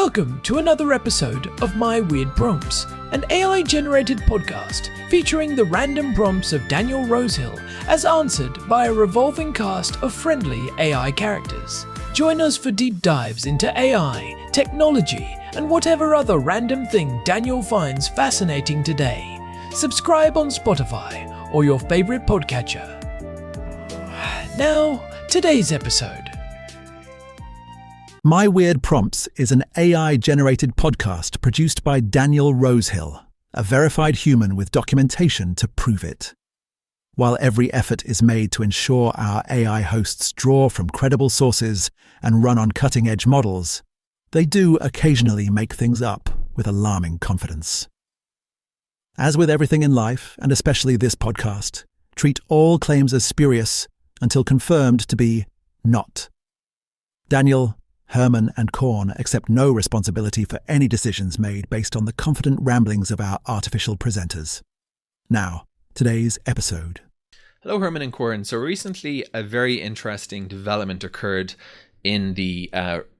Welcome to another episode of My Weird Prompts, an AI-generated podcast featuring the random prompts of Daniel Rosehill as answered by a revolving cast of friendly AI characters. Join us for deep dives into AI, technology, and whatever other random thing Daniel finds fascinating today. Subscribe on Spotify or your favorite podcatcher. Now, today's episode. My Weird Prompts is an AI-generated podcast produced by Daniel Rosehill, a verified human with documentation to prove it. While every effort is made to ensure our AI hosts draw from credible sources and run on cutting-edge models, they do occasionally make things up with alarming confidence. As with everything in life, and especially this podcast, treat all claims as spurious until confirmed to be not. Daniel, Herman and Korn accept no responsibility for any decisions made based on the confident ramblings of our artificial presenters. Now, today's episode. Hello, Herman and Korn. So recently, a very interesting development occurred in the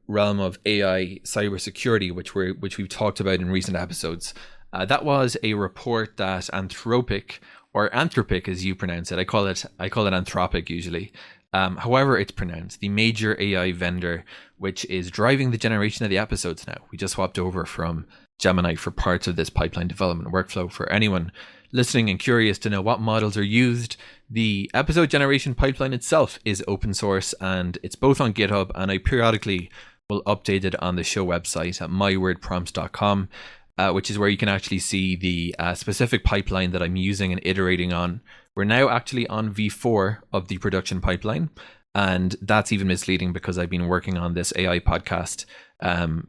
realm of AI cybersecurity, which we've talked about in recent episodes. That was a report that Anthropic, or Anthropic as you pronounce it, I call it Anthropic usually. However it's pronounced, the major AI vendor, which is driving the generation of the episodes now. We just swapped over from Gemini for parts of this pipeline development workflow. For anyone listening and curious to know what models are used, the episode generation pipeline itself is open source and it's both on GitHub, and I periodically will update it on the show website at myweirdprompts.com, which is where you can actually see the specific pipeline that I'm using and iterating on. We're now actually on V4 of the production pipeline, and that's even misleading because I've been working on this AI podcast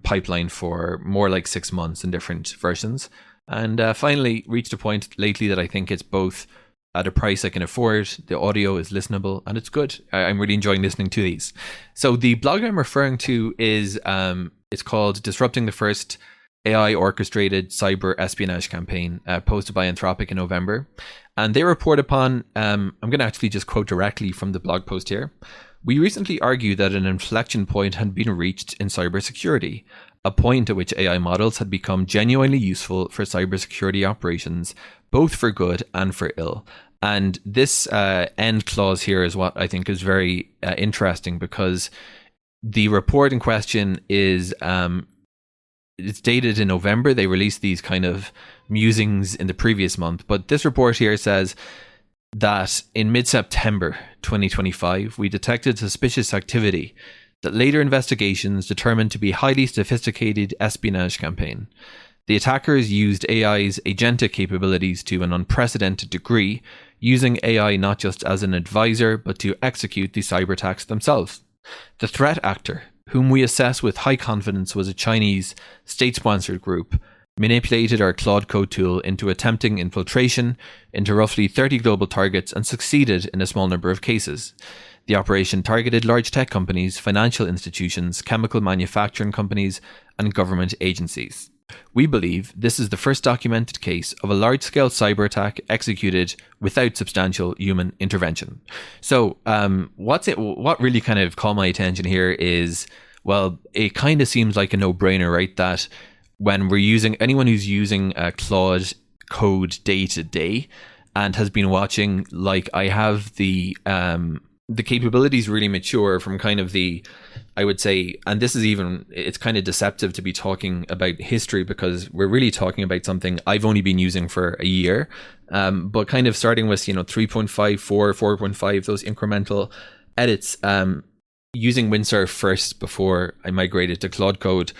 pipeline for more like 6 months in different versions, and finally reached a point lately that I think it's both at a price I can afford, the audio is listenable, and it's good. I'm really enjoying listening to these. So the blog I'm referring to is it's called Disrupting the First AI Orchestrated Cyber Espionage Campaign, posted by Anthropic in November. And they report upon, I'm going to actually just quote directly from the blog post here. We recently argued that an inflection point had been reached in cybersecurity, a point at which AI models had become genuinely useful for cybersecurity operations, both for good and for ill. And this end clause here is what I think is very interesting, because the report in question is it's dated in November. They released these kind of musings in the previous month, but this report here says that in mid-September 2025, we detected suspicious activity that later investigations determined to be highly sophisticated espionage campaign. The attackers used AI's agentic capabilities to an unprecedented degree, using AI not just as an advisor, but to execute the cyberattacks themselves. The threat actor, whom we assess with high confidence was a Chinese state-sponsored group, manipulated our Claude Code tool into attempting infiltration into roughly 30 global targets and succeeded in a small number of cases. The operation targeted large tech companies, financial institutions, chemical manufacturing companies, and government agencies. We believe this is the first documented case of a large-scale cyber attack executed without substantial human intervention. So what really kind of caught my attention here is, well, it kind of seems like a no-brainer, right? That when we're using, anyone who's using Claude Code day to day and has been watching, like I have, the capabilities really mature from kind of the, I would say, and this is even, it's kind of deceptive to be talking about history because we're really talking about something I've only been using for a year, but kind of starting with, 3.5, 4, 4.5, those incremental edits, using Windsurf first before I migrated to Claude Code.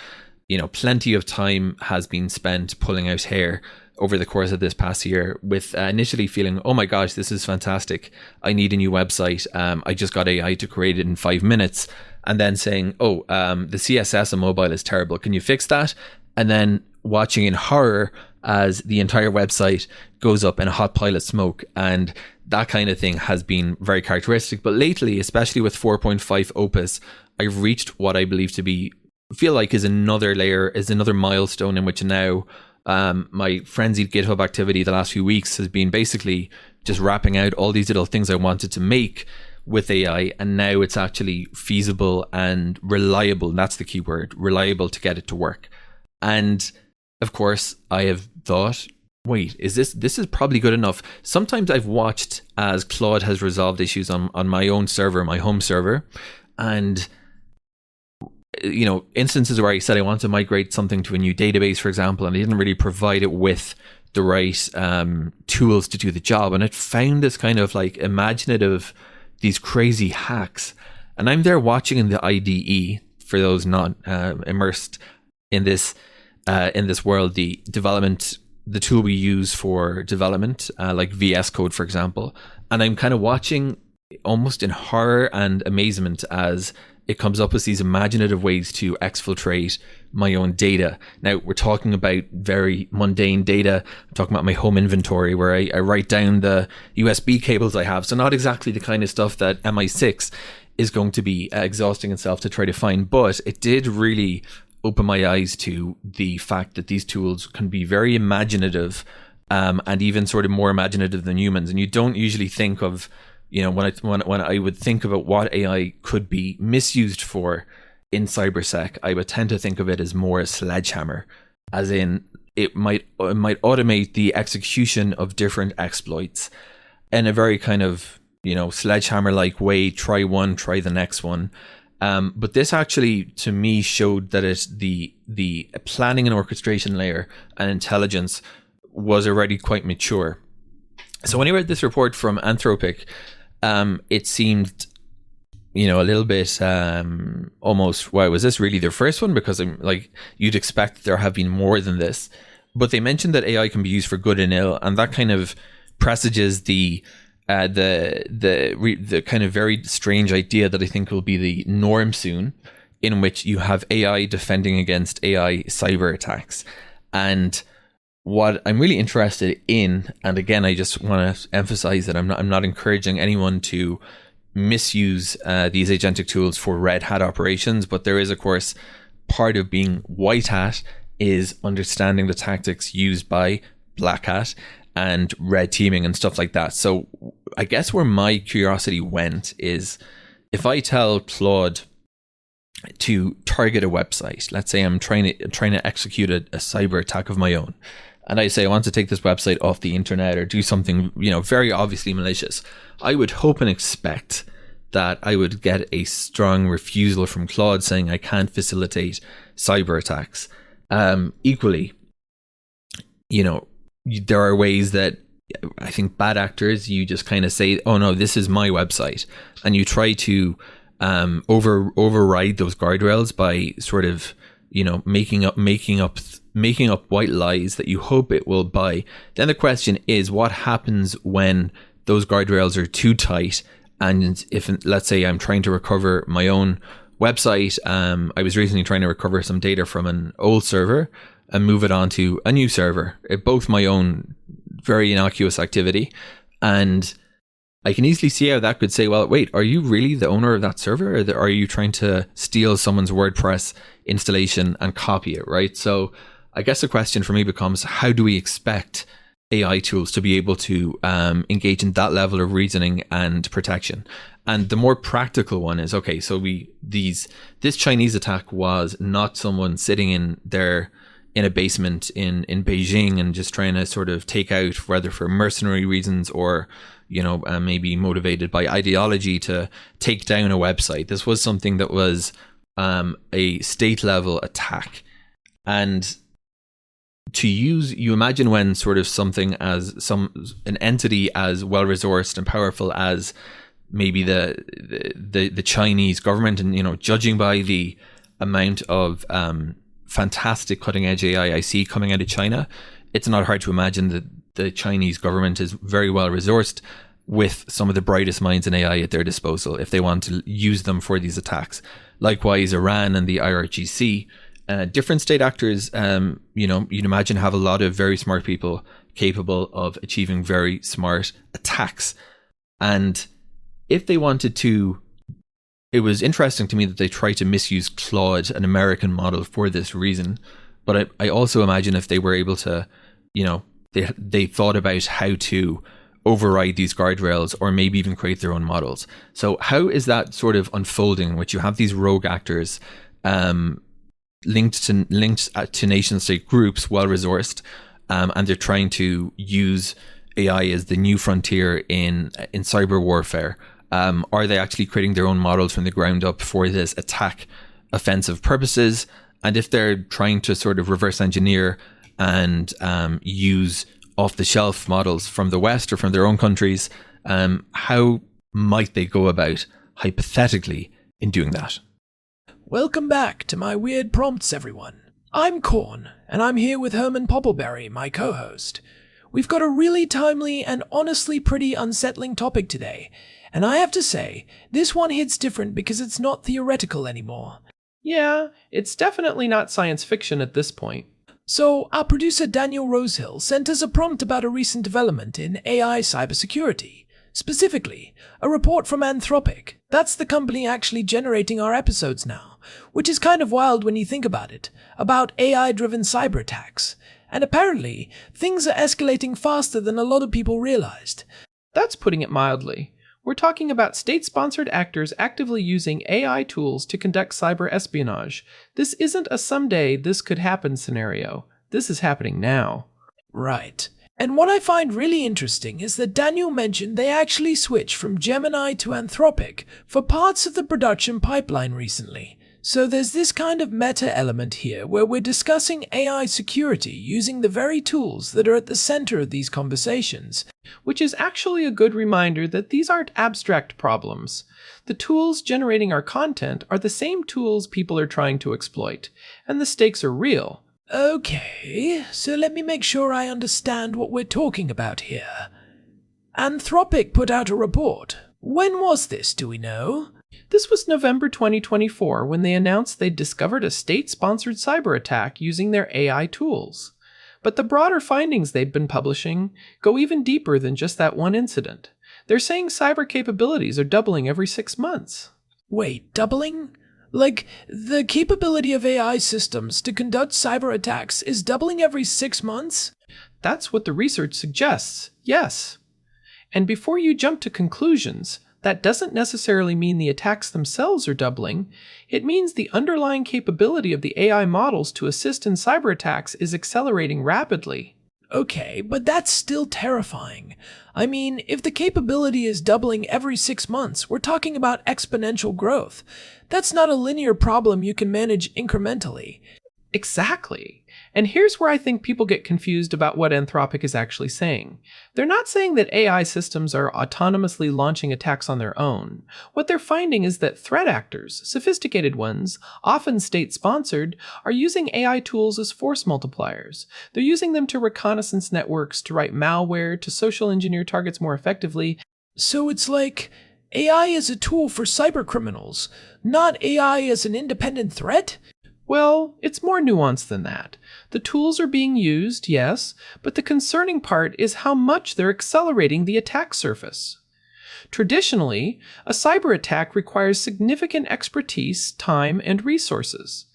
Plenty of time has been spent pulling out hair over the course of this past year with initially feeling, oh my gosh, this is fantastic. I need a new website. I just got AI to create it in 5 minutes. And then saying, the CSS on mobile is terrible. Can you fix that? And then watching in horror as the entire website goes up in a hot pile of smoke. And that kind of thing has been very characteristic. But lately, especially with 4.5 Opus, I've reached what I believe to be, feel like is another layer, is another milestone in which now my frenzied GitHub activity the last few weeks has been basically just wrapping out all these little things I wanted to make with AI, and now it's actually feasible and reliable. And that's the key word, reliable, to get it to work. And of course, I have thought, wait, is this is probably good enough. Sometimes I've watched as Claude has resolved issues on my own server, my home server, and instances where I said I want to migrate something to a new database, for example, and I didn't really provide it with the right tools to do the job, and it found this kind of like imaginative, these crazy hacks. And I'm there watching in the IDE, for those not immersed in this world, the tool we use for development, like VS Code, for example. And I'm kind of watching almost in horror and amazement as it comes up with these imaginative ways to exfiltrate my own data. Now, we're talking about very mundane data. I'm talking about my home inventory, where I write down the USB cables I have. So not exactly the kind of stuff that MI6 is going to be exhausting itself to try to find. But it did really open my eyes to the fact that these tools can be very imaginative, and even sort of more imaginative than humans. And you don't usually think of, when I would think about what AI could be misused for in cybersec, I would tend to think of it as more a sledgehammer, as in it might automate the execution of different exploits in a very kind of, sledgehammer-like way. Try one, try the next one. But this actually, to me, showed that the planning and orchestration layer and intelligence was already quite mature. So when I read this report from Anthropic, it seemed, a little bit almost, why was this really their first one? Because I'm like, you'd expect there have been more than this. But they mentioned that AI can be used for good and ill, and that kind of presages the kind of very strange idea that I think will be the norm soon, in which you have AI defending against AI cyber attacks. And what I'm really interested in, and again, I just want to emphasize that I'm not encouraging anyone to misuse these agentic tools for red hat operations, but there is, of course, part of being white hat is understanding the tactics used by black hat and red teaming and stuff like that. So I guess where my curiosity went is, if I tell Claude to target a website, let's say I'm trying to execute a cyber attack of my own, and I say I want to take this website off the internet or do something, very obviously malicious, I would hope and expect that I would get a strong refusal from Claude saying I can't facilitate cyber attacks. Equally, there are ways that I think bad actors, you just kind of say, oh no, this is my website, and you try to override those guardrails by sort of making up white lies that you hope it will buy. Then the question is, what happens when those guardrails are too tight? And if, let's say, I'm trying to recover my own website, I was recently trying to recover some data from an old server and move it onto a new server, both my own very innocuous activity. And I can easily see how that could say, well, wait, are you really the owner of that server? Or are you trying to steal someone's WordPress installation and copy it, right? So I guess the question for me becomes, how do we expect AI tools to be able to engage in that level of reasoning and protection? And the more practical one is, okay, so this Chinese attack was not someone sitting in a basement in Beijing and just trying to sort of take out, whether for mercenary reasons or maybe motivated by ideology, to take down a website. This was something that was a state level attack. And you imagine when sort of something as an entity as well resourced and powerful as maybe the Chinese government, and judging by the amount of fantastic cutting edge AI I see coming out of China, it's not hard to imagine that the Chinese government is very well resourced with some of the brightest minds in AI at their disposal if they want to use them for these attacks. Likewise, Iran and the IRGC, different state actors, you'd imagine, have a lot of very smart people capable of achieving very smart attacks. And if they wanted to, it was interesting to me that they tried to misuse Claude, an American model, for this reason. But I also imagine if they were able to, they thought about how to override these guardrails or maybe even create their own models. So how is that sort of unfolding, in which you have these rogue actors linked to nation state groups, well resourced, and they're trying to use AI as the new frontier in cyber warfare? Are they actually creating their own models from the ground up for this attack offensive purposes? And if they're trying to sort of reverse engineer and use off-the-shelf models from the West or from their own countries, how might they go about, hypothetically, in doing that? Welcome back to my weird prompts, everyone. I'm Korn, and I'm here with Herman Poppleberry, my co-host. We've got a really timely and honestly pretty unsettling topic today, and I have to say, this one hits different because it's not theoretical anymore. Yeah, it's definitely not science fiction at this point. So, our producer Daniel Rosehill sent us a prompt about a recent development in AI cybersecurity. Specifically, a report from Anthropic. That's the company actually generating our episodes now, which is kind of wild when you think about it, about AI-driven cyber attacks. And apparently, things are escalating faster than a lot of people realized. That's putting it mildly. We're talking about state-sponsored actors actively using AI tools to conduct cyber espionage. This isn't a someday this could happen scenario. This is happening now. Right. And what I find really interesting is that Daniel mentioned they actually switched from Gemini to Anthropic for parts of the production pipeline recently. So there's this kind of meta element here where we're discussing AI security using the very tools that are at the center of these conversations. Which is actually a good reminder that these aren't abstract problems. The tools generating our content are the same tools people are trying to exploit, and the stakes are real. Okay, so let me make sure I understand what we're talking about here. Anthropic put out a report. When was this, do we know? This was November 2024 when they announced they'd discovered a state-sponsored cyber attack using their AI tools. But the broader findings they've been publishing go even deeper than just that one incident. They're saying cyber capabilities are doubling every 6 months. Wait, doubling? Like, the capability of AI systems to conduct cyber attacks is doubling every 6 months? That's what the research suggests, yes. And before you jump to conclusions, that doesn't necessarily mean the attacks themselves are doubling. It means the underlying capability of the AI models to assist in cyber attacks is accelerating rapidly. Okay, but that's still terrifying. I mean, if the capability is doubling every 6 months, we're talking about exponential growth. That's not a linear problem you can manage incrementally. Exactly. And here's where I think people get confused about what Anthropic is actually saying. They're not saying that AI systems are autonomously launching attacks on their own. What they're finding is that threat actors, sophisticated ones, often state-sponsored, are using AI tools as force multipliers. They're using them to reconnaissance networks, to write malware, to social engineer targets more effectively. So it's like AI is a tool for cybercriminals, not AI as an independent threat? Well, it's more nuanced than that. The tools are being used, yes, but the concerning part is how much they're accelerating the attack surface. Traditionally, a cyber attack requires significant expertise, time, and resources.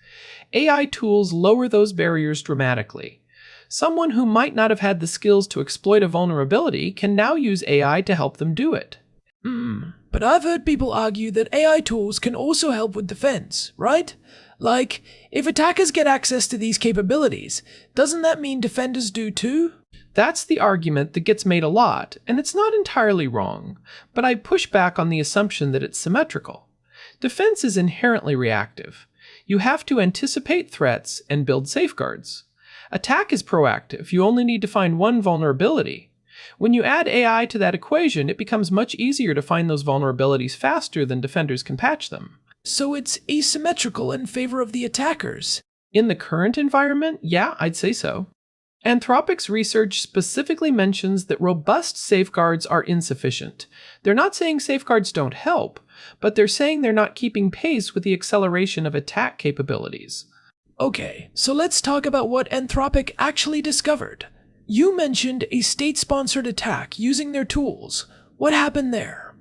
AI tools lower those barriers dramatically. Someone who might not have had the skills to exploit a vulnerability can now use AI to help them do it. But I've heard people argue that AI tools can also help with defense, right? Like, if attackers get access to these capabilities, doesn't that mean defenders do too? That's the argument that gets made a lot, and it's not entirely wrong, but I push back on the assumption that it's symmetrical. Defense is inherently reactive. You have to anticipate threats and build safeguards. Attack is proactive. You only need to find one vulnerability. When you add AI to that equation, it becomes much easier to find those vulnerabilities faster than defenders can patch them. So it's asymmetrical in favor of the attackers. In the current environment, yeah, I'd say so. Anthropic's research specifically mentions that robust safeguards are insufficient. They're not saying safeguards don't help, but they're saying they're not keeping pace with the acceleration of attack capabilities. Okay, so let's talk about what Anthropic actually discovered. You mentioned a state-sponsored attack using their tools. What happened there?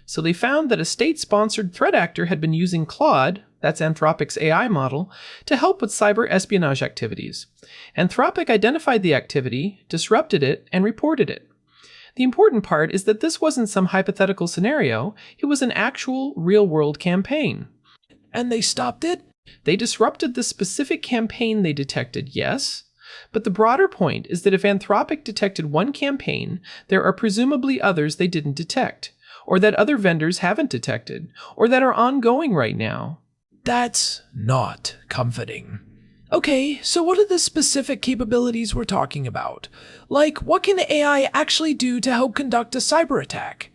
So they found that a state-sponsored threat actor had been using Claude, that's Anthropic's AI model, to help with cyber espionage activities. Anthropic identified the activity, disrupted it, and reported it. The important part is that this wasn't some hypothetical scenario, it was an actual, real-world campaign. And they stopped it? They disrupted the specific campaign they detected, yes. But the broader point is that if Anthropic detected one campaign, there are presumably others they didn't detect, or that other vendors haven't detected, or that are ongoing right now. That's not comforting. Okay, so what are the specific capabilities we're talking about? Like, what can AI actually do to help conduct a cyber attack?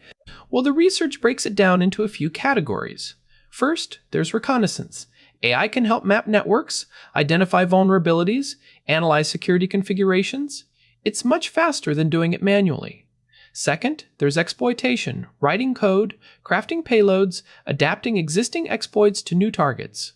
Well, the research breaks it down into a few categories. First, there's reconnaissance. AI can help map networks, identify vulnerabilities, analyze security configurations. It's much faster than doing it manually. Second, there's exploitation, writing code, crafting payloads, adapting existing exploits to new targets.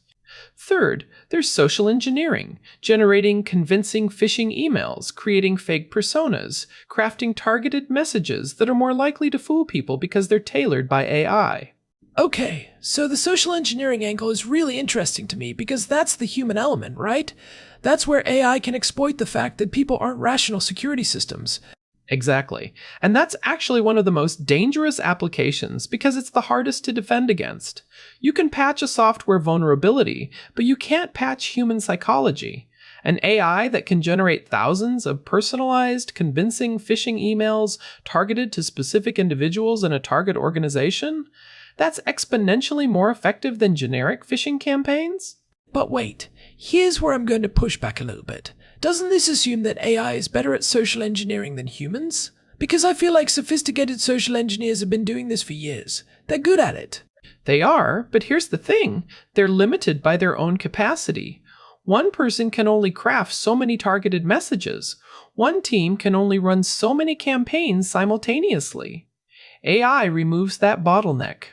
Third, there's social engineering, generating convincing phishing emails, creating fake personas, crafting targeted messages that are more likely to fool people because they're tailored by AI. Okay, so the social engineering angle is really interesting to me because that's the human element, right? That's where AI can exploit the fact that people aren't rational security systems. Exactly. And that's actually one of the most dangerous applications because it's the hardest to defend against. You can patch a software vulnerability, but you can't patch human psychology. An AI that can generate thousands of personalized, convincing phishing emails targeted to specific individuals in a target organization? That's exponentially more effective than generic phishing campaigns? But wait, here's where I'm going to push back a little bit. Doesn't this assume that AI is better at social engineering than humans? Because I feel like sophisticated social engineers have been doing this for years. They're good at it. They are, but here's the thing. They're limited by their own capacity. One person can only craft so many targeted messages. One team can only run so many campaigns simultaneously. AI removes that bottleneck.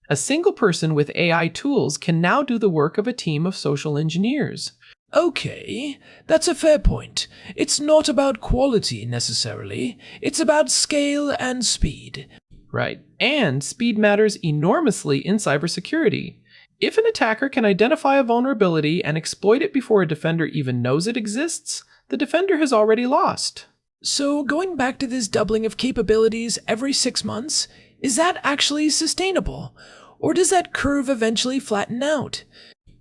A single person with AI tools can now do the work of a team of social engineers. Okay, that's a fair point. It's not about quality necessarily. It's about scale and speed. Right. And speed matters enormously in cybersecurity. If an attacker can identify a vulnerability and exploit it before a defender even knows it exists, the defender has already lost. So going back to this doubling of capabilities every 6 months, is that actually sustainable? Or does that curve eventually flatten out?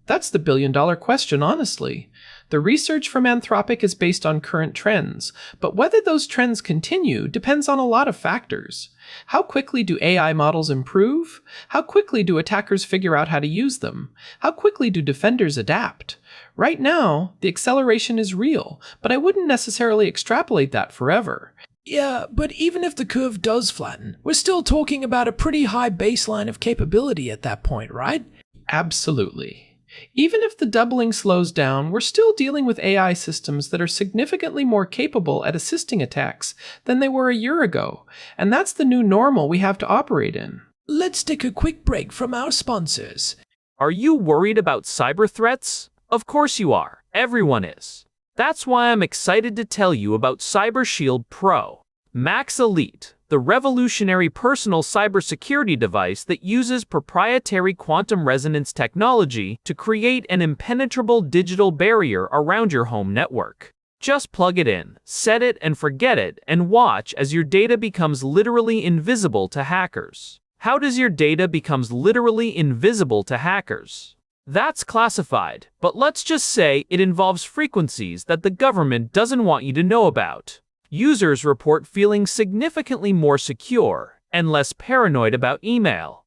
That's the billion-dollar question, honestly. The research from Anthropic is based on current trends, but whether those trends continue depends on a lot of factors. How quickly do AI models improve? How quickly do attackers figure out how to use them? How quickly do defenders adapt? Right now, the acceleration is real, but I wouldn't necessarily extrapolate that forever. Yeah, but even if the curve does flatten, we're still talking about a pretty high baseline of capability at that point, right? Absolutely. Even if the doubling slows down, we're still dealing with AI systems that are significantly more capable at assisting attacks than they were a year ago, and that's the new normal we have to operate in. Let's take a quick break from our sponsors. Are you worried about cyber threats? Of course you are. Everyone is. That's why I'm excited to tell you about Cyber Shield Pro. Max Elite, the revolutionary personal cybersecurity device that uses proprietary quantum resonance technology to create an impenetrable digital barrier around your home network. Just plug it in, set it and forget it, and watch as your data becomes literally invisible to hackers. How does your data become literally invisible to hackers? That's classified, but let's just say it involves frequencies that the government doesn't want you to know about. Users report feeling significantly more secure and less paranoid about email.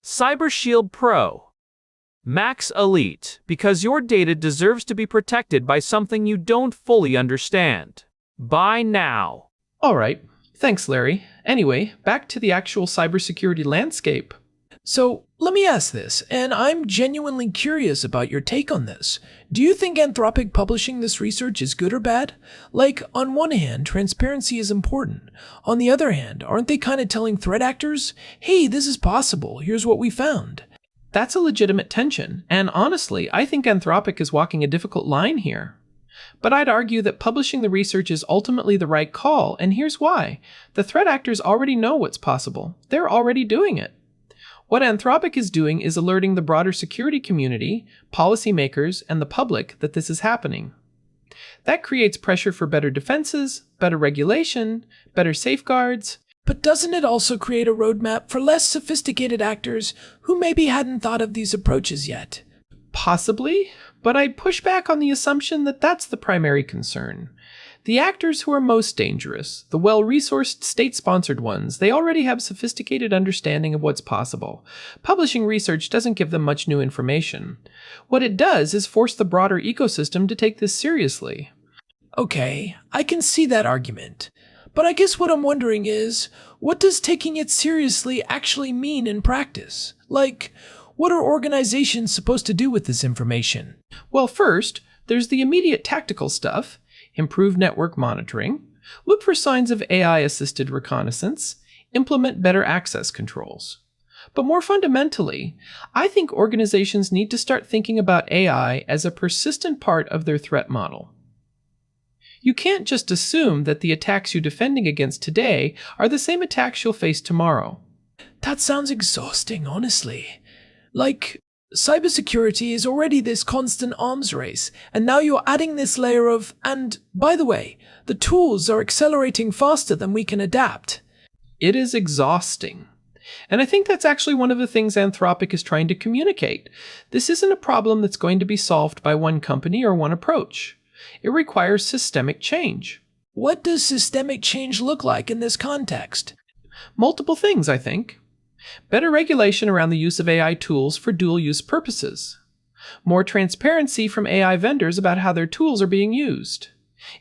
Cyber Shield Pro. Max Elite, because your data deserves to be protected by something you don't fully understand. Buy now. All right. Thanks, Larry. Anyway, back to the actual cybersecurity landscape. So, let me ask this, and I'm genuinely curious about your take on this. Do you think Anthropic publishing this research is good or bad? Like, on one hand, transparency is important. On the other hand, aren't they kind of telling threat actors, hey, this is possible, here's what we found? That's a legitimate tension, and honestly, I think Anthropic is walking a difficult line here. But I'd argue that publishing the research is ultimately the right call, and here's why. The threat actors already know what's possible. They're already doing it. What Anthropic is doing is alerting the broader security community, policymakers, and the public that this is happening. That creates pressure for better defenses, better regulation, better safeguards, But doesn't it also create a roadmap for less sophisticated actors who maybe hadn't thought of these approaches yet? Possibly, but I'd push back on the assumption that that's the primary concern. The actors who are most dangerous, the well-resourced state-sponsored ones, they already have sophisticated understanding of what's possible. Publishing research doesn't give them much new information. What it does is force the broader ecosystem to take this seriously. Okay, I can see that argument. But I guess what I'm wondering is, what does taking it seriously actually mean in practice? Like, what are organizations supposed to do with this information? Well, first, there's the immediate tactical stuff. Improve network monitoring, look for signs of AI-assisted reconnaissance, implement better access controls. But more fundamentally, I think organizations need to start thinking about AI as a persistent part of their threat model. You can't just assume that the attacks you're defending against today are the same attacks you'll face tomorrow. That sounds exhausting, honestly. Like, cybersecurity is already this constant arms race, and now you're adding this layer of, and by the way, the tools are accelerating faster than we can adapt. It is exhausting. And I think that's actually one of the things Anthropic is trying to communicate. This isn't a problem that's going to be solved by one company or one approach. It requires systemic change. What does systemic change look like in this context? Multiple things, I think. Better regulation around the use of AI tools for dual-use purposes. More transparency from AI vendors about how their tools are being used.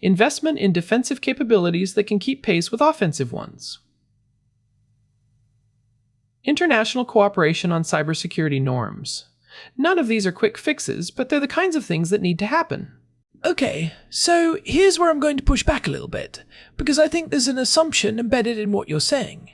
Investment in defensive capabilities that can keep pace with offensive ones. International cooperation on cybersecurity norms. None of these are quick fixes, but they're the kinds of things that need to happen. Okay, so here's where I'm going to push back a little bit, because I think there's an assumption embedded in what you're saying.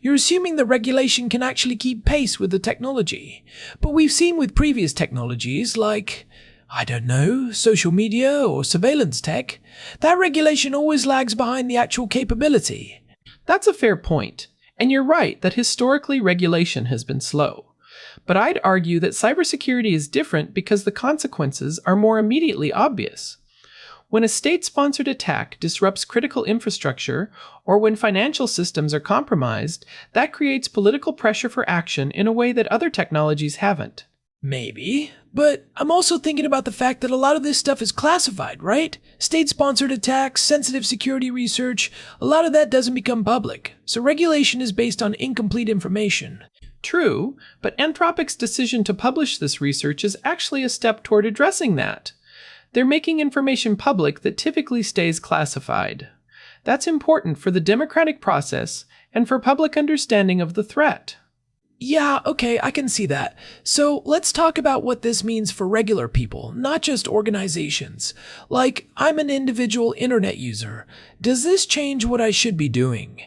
You're assuming that regulation can actually keep pace with the technology. But we've seen with previous technologies like, I don't know, social media or surveillance tech, that regulation always lags behind the actual capability. That's a fair point, and you're right that historically regulation has been slow. But I'd argue that cybersecurity is different because the consequences are more immediately obvious. When a state-sponsored attack disrupts critical infrastructure, or when financial systems are compromised, that creates political pressure for action in a way that other technologies haven't. Maybe, but I'm also thinking about the fact that a lot of this stuff is classified, right? State-sponsored attacks, sensitive security research, a lot of that doesn't become public, so regulation is based on incomplete information. True, but Anthropic's decision to publish this research is actually a step toward addressing that. They're making information public that typically stays classified. That's important for the democratic process and for public understanding of the threat. Yeah, okay, I can see that. So let's talk about what this means for regular people, not just organizations. Like, I'm an individual internet user. Does this change what I should be doing?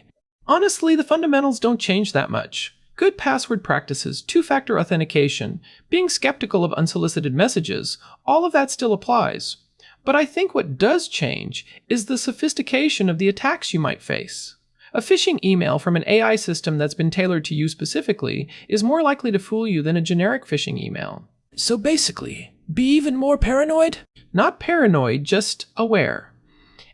Honestly, the fundamentals don't change that much. Good password practices, two-factor authentication, being skeptical of unsolicited messages, all of that still applies. But I think what does change is the sophistication of the attacks you might face. A phishing email from an AI system that's been tailored to you specifically is more likely to fool you than a generic phishing email. So basically, be even more paranoid? Not paranoid, just aware.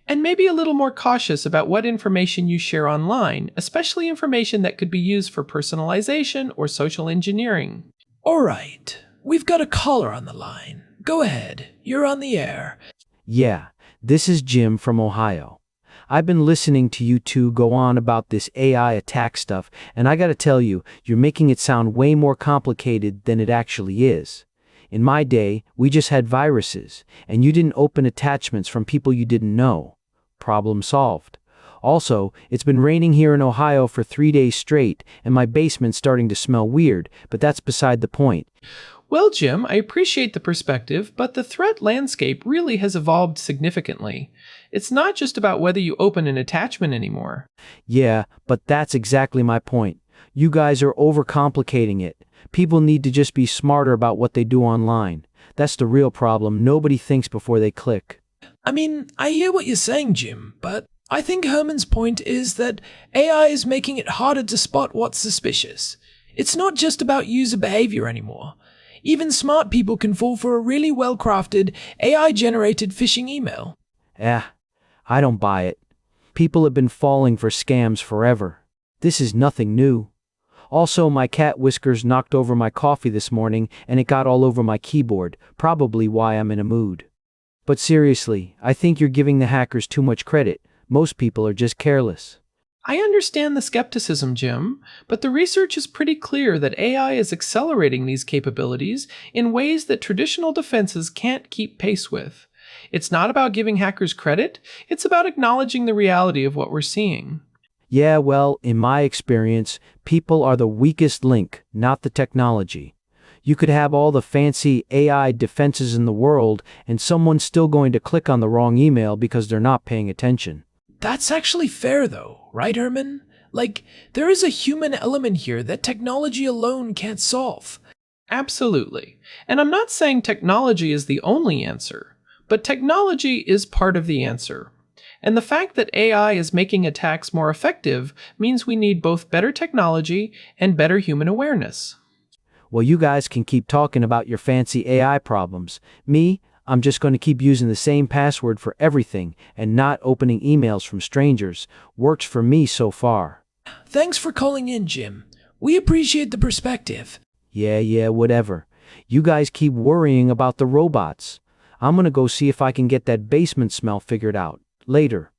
And maybe a little more cautious about what information you share online, especially information that could be used for personalization or social engineering. All right, we've got a caller on the line. Go ahead, you're on the air. Yeah, this is Jim from Ohio. I've been listening to you two go on about this AI attack stuff, and I gotta tell you, you're making it sound way more complicated than it actually is. In my day, we just had viruses, and you didn't open attachments from people you didn't know. Problem solved. Also, it's been raining here in Ohio for 3 days straight, and my basement's starting to smell weird, but that's beside the point. Well, Jim, I appreciate the perspective, but the threat landscape really has evolved significantly. It's not just about whether you open an attachment anymore. Yeah, but that's exactly my point. You guys are overcomplicating it. People need to just be smarter about what they do online. That's the real problem. Nobody thinks before they click. I mean, I hear what you're saying, Jim, but I think Herman's point is that AI is making it harder to spot what's suspicious. It's not just about user behavior anymore. Even smart people can fall for a really well-crafted, AI-generated phishing email. I don't buy it. People have been falling for scams forever. This is nothing new. Also, my cat Whiskers knocked over my coffee this morning and it got all over my keyboard, probably why I'm in a mood. But seriously, I think you're giving the hackers too much credit. Most people are just careless. I understand the skepticism, Jim, but the research is pretty clear that AI is accelerating these capabilities in ways that traditional defenses can't keep pace with. It's not about giving hackers credit, it's about acknowledging the reality of what we're seeing. Yeah, well, in my experience, people are the weakest link, not the technology. You could have all the fancy AI defenses in the world, and someone's still going to click on the wrong email because they're not paying attention. That's actually fair though, right, Herman? Like, there is a human element here that technology alone can't solve. Absolutely. And I'm not saying technology is the only answer, but technology is part of the answer. And the fact that AI is making attacks more effective means we need both better technology and better human awareness. Well, you guys can keep talking about your fancy AI problems. Me, I'm just going to keep using the same password for everything and not opening emails from strangers. Works for me so far. Thanks for calling in, Jim. We appreciate the perspective. Yeah, whatever. You guys keep worrying about the robots. I'm going to go see if I can get that basement smell figured out. Later.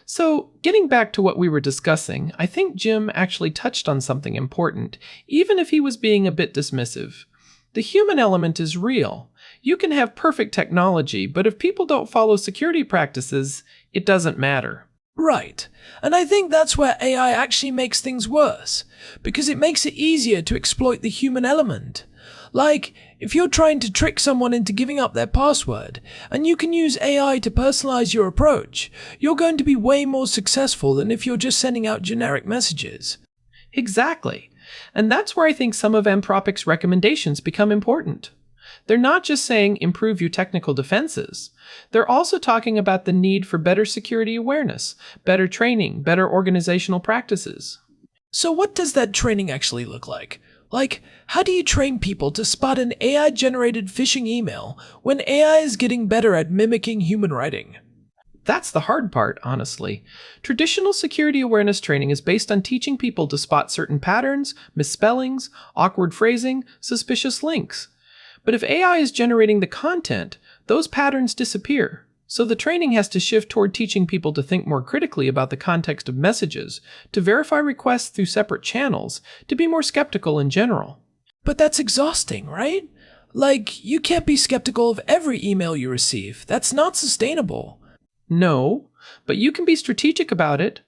So, getting back to what we were discussing, I think Jim actually touched on something important, even if he was being a bit dismissive. The human element is real. You can have perfect technology, but if people don't follow security practices, it doesn't matter. Right. And I think that's where AI actually makes things worse, because it makes it easier to exploit the human element. Like, if you're trying to trick someone into giving up their password, and you can use AI to personalize your approach, you're going to be way more successful than if you're just sending out generic messages. Exactly. And that's where I think some of Anthropic's recommendations become important. They're not just saying improve your technical defenses. They're also talking about the need for better security awareness, better training, better organizational practices. So what does that training actually look like? Like, how do you train people to spot an AI-generated phishing email when AI is getting better at mimicking human writing? That's the hard part, honestly. Traditional security awareness training is based on teaching people to spot certain patterns, misspellings, awkward phrasing, suspicious links. But if AI is generating the content, those patterns disappear. So the training has to shift toward teaching people to think more critically about the context of messages, to verify requests through separate channels, to be more skeptical in general. But that's exhausting, right? Like, you can't be skeptical of every email you receive. That's not sustainable. No, but you can be strategic about it.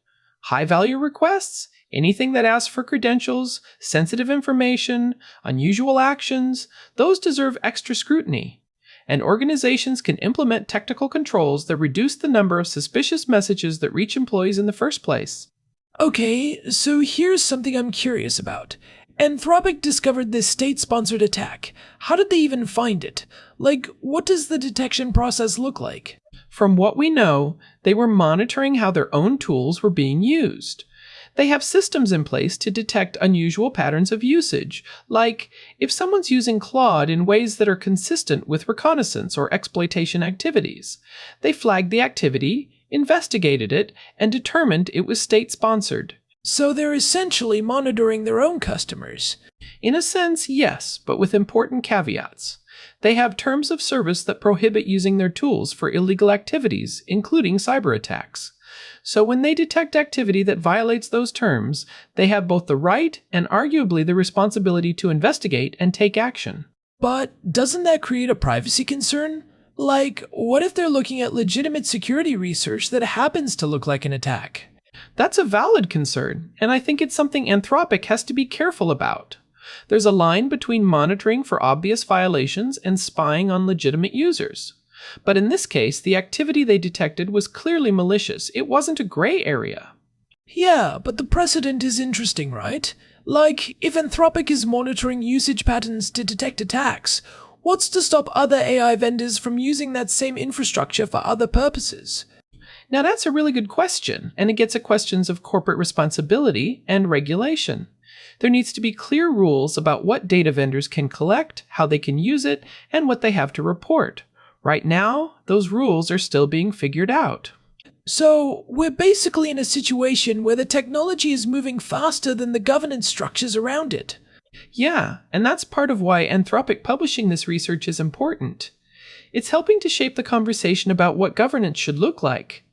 High-value requests, anything that asks for credentials, sensitive information, unusual actions, those deserve extra scrutiny. And organizations can implement technical controls that reduce the number of suspicious messages that reach employees in the first place. Okay, so here's something I'm curious about. Anthropic discovered this state-sponsored attack. How did they even find it? Like, what does the detection process look like? From what we know, they were monitoring how their own tools were being used. They have systems in place to detect unusual patterns of usage, like if someone's using Claude in ways that are consistent with reconnaissance or exploitation activities. They flagged the activity, investigated it, and determined it was state-sponsored. So they're essentially monitoring their own customers. In a sense, yes, but with important caveats. They have terms of service that prohibit using their tools for illegal activities, including cyberattacks. So when they detect activity that violates those terms, they have both the right and arguably the responsibility to investigate and take action. But doesn't that create a privacy concern? Like, what if they're looking at legitimate security research that happens to look like an attack? That's a valid concern, and I think it's something Anthropic has to be careful about. There's a line between monitoring for obvious violations and spying on legitimate users. But in this case, the activity they detected was clearly malicious. It wasn't a gray area. Yeah, but the precedent is interesting, right? Like, if Anthropic is monitoring usage patterns to detect attacks, what's to stop other AI vendors from using that same infrastructure for other purposes? Now that's a really good question, and it gets at questions of corporate responsibility and regulation. There needs to be clear rules about what data vendors can collect, how they can use it, and what they have to report. Right now, those rules are still being figured out. So, we're basically in a situation where the technology is moving faster than the governance structures around it. Yeah, and that's part of why Anthropic publishing this research is important. It's helping to shape the conversation about what governance should look like.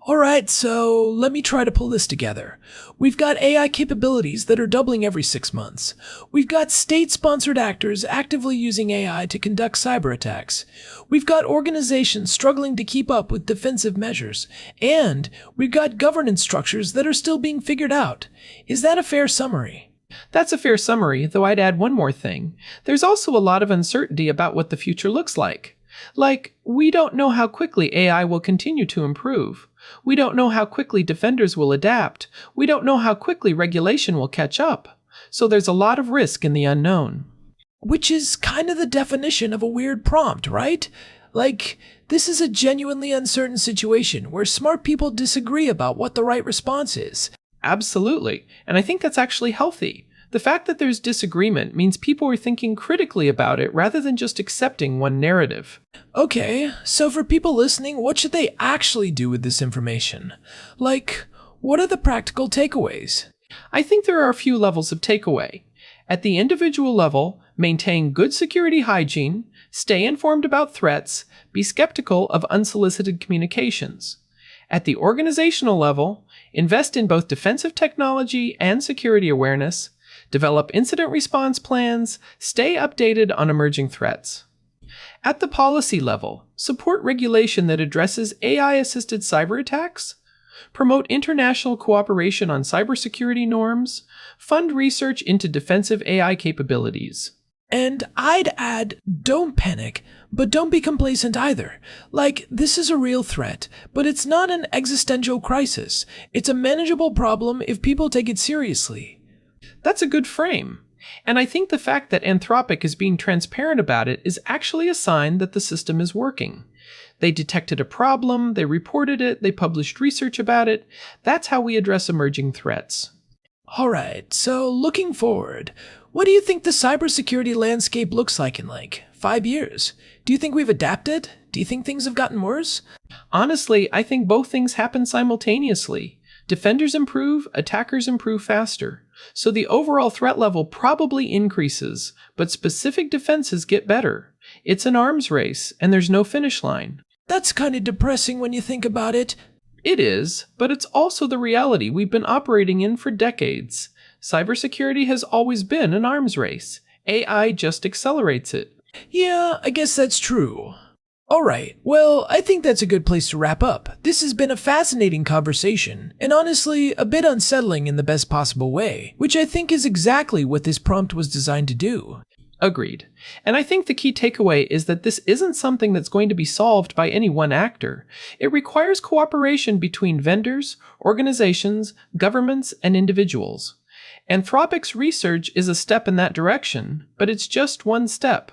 Alright, so let me try to pull this together. We've got AI capabilities that are doubling every 6 months. We've got state-sponsored actors actively using AI to conduct cyber attacks. We've got organizations struggling to keep up with defensive measures. And we've got governance structures that are still being figured out. Is that a fair summary? That's a fair summary, though I'd add one more thing. There's also a lot of uncertainty about what the future looks like. Like, we don't know how quickly AI will continue to improve. We don't know how quickly defenders will adapt. We don't know how quickly regulation will catch up. So there's a lot of risk in the unknown. Which is kind of the definition of a weird prompt, right? Like, this is a genuinely uncertain situation where smart people disagree about what the right response is. Absolutely. And I think that's actually healthy. The fact that there's disagreement means people are thinking critically about it rather than just accepting one narrative. Okay, so for people listening, what should they actually do with this information? Like, what are the practical takeaways? I think there are a few levels of takeaway. At the individual level, maintain good security hygiene, stay informed about threats, be skeptical of unsolicited communications. At the organizational level, invest in both defensive technology and security awareness, develop incident response plans, stay updated on emerging threats. At the policy level, support regulation that addresses AI-assisted cyber attacks, promote international cooperation on cybersecurity norms, fund research into defensive AI capabilities. And I'd add, don't panic, but don't be complacent either. Like, this is a real threat, but it's not an existential crisis. It's a manageable problem if people take it seriously. That's a good frame. And I think the fact that Anthropic is being transparent about it is actually a sign that the system is working. They detected a problem, they reported it, they published research about it. That's how we address emerging threats. Alright, so looking forward, what do you think the cybersecurity landscape looks like in 5 years? Do you think we've adapted? Do you think things have gotten worse? Honestly, I think both things happen simultaneously. Defenders improve, attackers improve faster. So the overall threat level probably increases, but specific defenses get better. It's an arms race, and there's no finish line. That's kind of depressing when you think about it. It is, but it's also the reality we've been operating in for decades. Cybersecurity has always been an arms race. AI just accelerates it. Yeah, I guess that's true. Alright, well, I think that's a good place to wrap up. This has been a fascinating conversation, and honestly, a bit unsettling in the best possible way, which I think is exactly what this prompt was designed to do. Agreed. And I think the key takeaway is that this isn't something that's going to be solved by any one actor. It requires cooperation between vendors, organizations, governments, and individuals. Anthropic's research is a step in that direction, but it's just one step.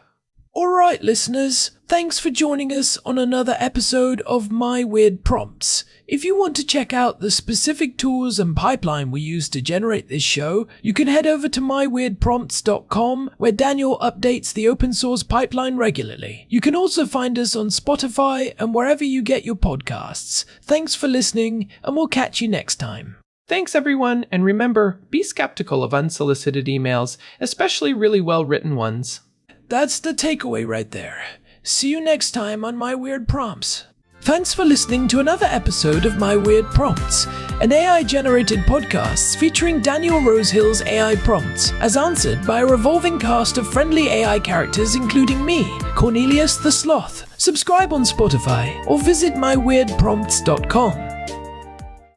Alright, listeners, thanks for joining us on another episode of My Weird Prompts. If you want to check out the specific tools and pipeline we use to generate this show, you can head over to myweirdprompts.com, where Daniel updates the open source pipeline regularly. You can also find us on Spotify and wherever you get your podcasts. Thanks for listening, and we'll catch you next time. Thanks everyone, and remember, be skeptical of unsolicited emails, especially really well-written ones. That's the takeaway right there. See you next time on My Weird Prompts. Thanks for listening to another episode of My Weird Prompts, an AI-generated podcast featuring Daniel Rosehill's AI prompts, as answered by a revolving cast of friendly AI characters including me, Cornelius the Sloth. Subscribe on Spotify or visit myweirdprompts.com.